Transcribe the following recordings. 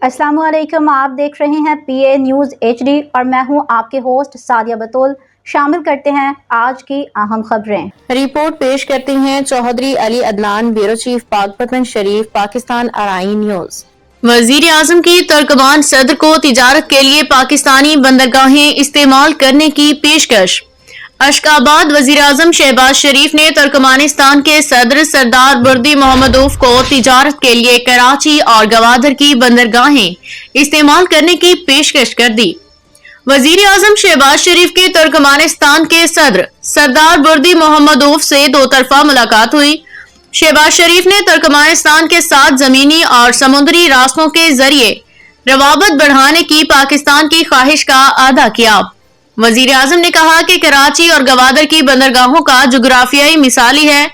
अस्सलाम वालेकुम। आप देख रहे हैं PA न्यूज़ HD और मैं हूं आपके होस्ट सादिया बतूल। शामिल करते हैं आज की अहम खबरें। रिपोर्ट पेश करते हैं चौधरी अली अदनान, ब्यूरो चीफ पाकपतन शरीफ, पाकिस्तान अराई न्यूज। वजीर आजम की तुर्कमान सदर को तिजारत के लिए पाकिस्तानी बंदरगाहें इस्तेमाल करने की पेशकश। अशकाबाद वजीर आजम शहबाज शरीफ ने तुर्कमानिस्तान के सदर सरदार बुर्दी मोहम्मदोव को तिजारत के लिए कराची और गवादर की बंदरगाहें इस्तेमाल करने की पेशकश कर दी। वजीर आजम शहबाज शरीफ के तुर्कमानिस्तान के सदर सरदार बुर्दी मोहम्मदोव से दो तरफा मुलाकात हुई। शहबाज शरीफ ने तुर्कमानिस्तान के साथ जमीनी और समुद्री रास्तों के जरिए रवाबत बढ़ाने की पाकिस्तान की ख्वाहिश का अदा किया। वजीर आजम ने कहा कि कराची और गवादर की बंदरगाहों का जुग्राफियाई मिसाली है।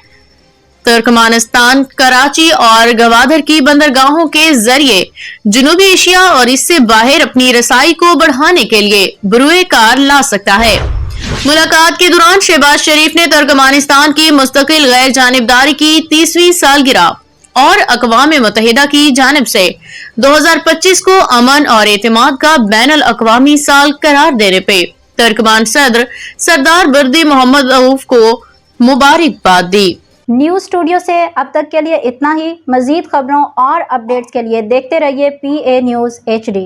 तुर्कमानिस्तान कराची और गवादर की बंदरगाहों के जरिए जनूबी एशिया और इससे बाहर अपनी रसाई को बढ़ाने के लिए बरूए कार ला सकता है। मुलाकात के दौरान शहबाज शरीफ ने तुर्कमानिस्तान की मुस्तकिल गैर जानिबदारी की 30वीं सालगिरह और अक़वाम मुत्तहिदा की जानिब से 2025 को अमन और एतमाद का बैनुल अक़वामी साल करार देने पे तुर्कमान सदर सरदार बुर्दी मोहम्मदोव को मुबारकबाद दी। न्यूज़ स्टूडियो से अब तक के लिए इतना ही। मजीद खबरों और अपडेट्स के लिए देखते रहिए PA न्यूज़ HD।